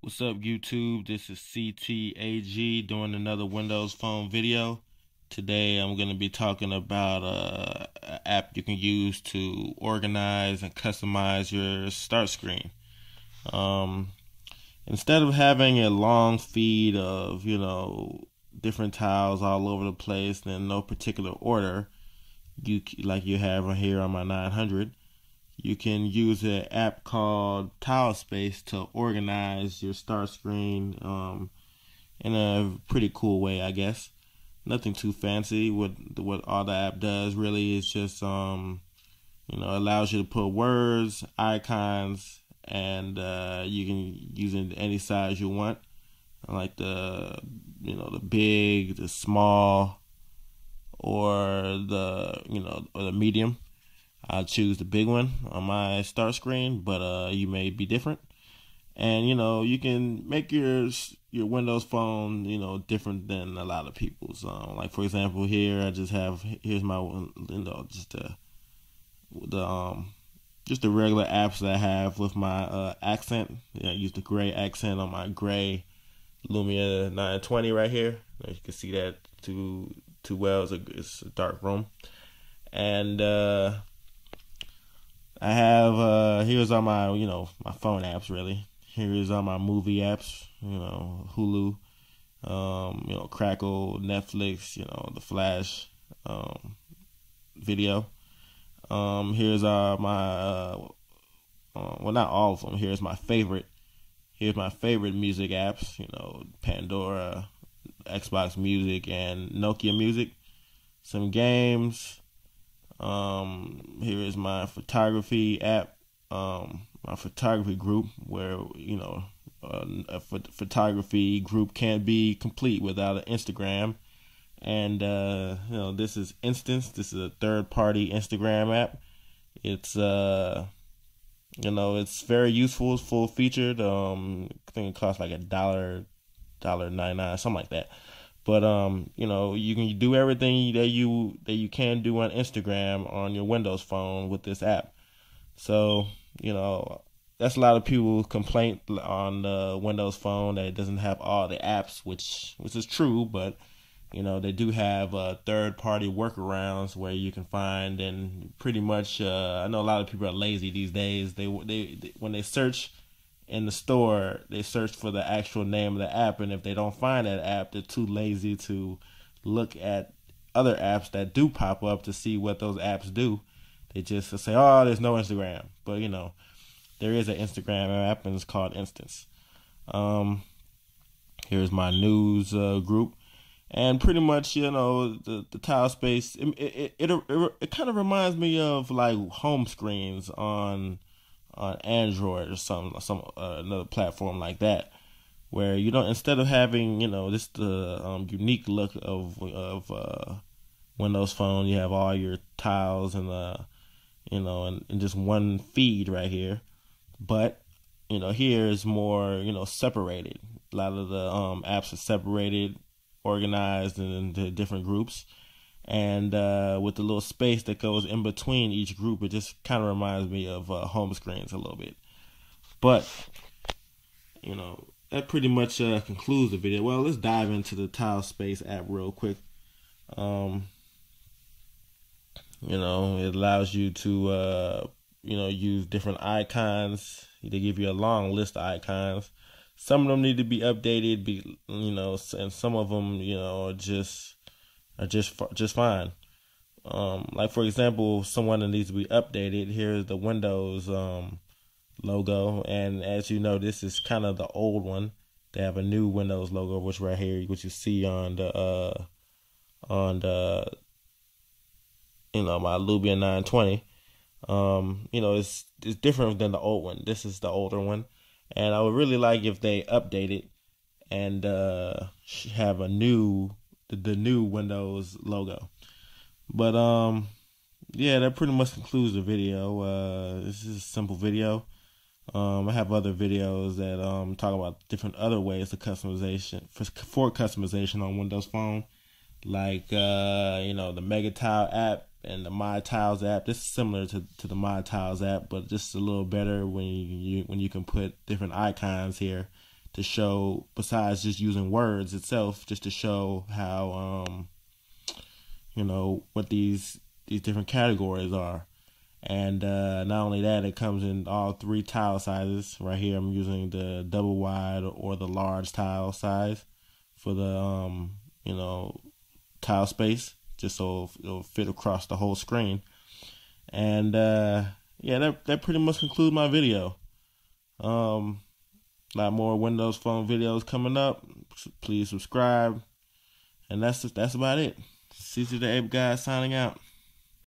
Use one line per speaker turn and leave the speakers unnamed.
What's up, YouTube? This is CTAG doing another Windows Phone video. Today I'm going to be talking about an app you can use to organize and customize your start screen. Instead of having a long feed of, different tiles all over the place in no particular order, like you have right here on my 900, you can use an app called Tile Space to organize your start screen in a pretty cool way, I guess. Nothing too fancy. What all the app does really is just allows you to put words, icons, and you can use it in any size you want, like the big, the small, or the medium. I'll choose the big one on my start screen, but you may be different. And you can make your Windows Phone different than a lot of people's. Like for example, here I just have here's my just the regular apps that I have with my accent. I use the gray accent on my gray Lumia 920 right here. You can see that too well. It's a dark room, and I have here's all my my phone apps really. Here's all my movie apps, Hulu, Crackle, Netflix, the Flash, video. Here's my well, not all of them. Here's my favorite music apps, Pandora, Xbox Music, and Nokia Music. Some games. Here is my photography app, my photography group, where a photography group can't be complete without an Instagram. And this is Instance. This is a third-party Instagram app. It's it's very useful. It's full featured. I think it costs like $1.99, something like that. But you can do everything that you can do on Instagram on your Windows Phone with this app. So that's a lot of people's complaint on the Windows Phone, that it doesn't have all the apps, which is true. But they do have third-party workarounds where you can find, and pretty much I know a lot of people are lazy these days. They when they search in the store, they search for the actual name of the app, and if they don't find that app, they're too lazy to look at other apps that do pop up to see what those apps do. They just say, oh, there's no Instagram. But there is an Instagram app, and it's called Instance. Here's my news group, and pretty much the Tile Space, it kind of reminds me of like Homescreens on Android or some another platform like that, where instead of having this the unique look of Windows Phone, you have all your tiles and and just one feed right here. But here is more separated. A lot of the apps are separated, organized into different groups. And with the little space that goes in between each group, it just kind of reminds me of home screens a little bit. But, that pretty much concludes the video. Well, let's dive into the Tile Space app real quick. It allows you to, use different icons. They give you a long list of icons. Some of them need to be updated, and some of them, are just fine. Like for example, someone that needs to be updated. Here's the Windows logo, and as you know, this is kind of the old one. They have a new Windows logo, which right here, which you see on the my Lumia 920. It's different than the old one. This is the older one, and I would really like if they update it and have the new Windows logo. But yeah, that pretty much concludes the video. This is a simple video. I have other videos that talk about different other ways of customization for customization on Windows Phone, like the Mega Tile app and the My Tiles app. This is similar to the My Tiles app, but just a little better when you can put different icons here to show, besides just using words itself, just to show how what these different categories are. And not only that, it comes in all 3 tile sizes. Right here I'm using the double wide or the large tile size for the tile space, just so it'll fit across the whole screen. And yeah, that pretty much concludes my video. A lot more Windows Phone videos coming up. Please subscribe. And that's about it. Caesar the Ape Guy signing out.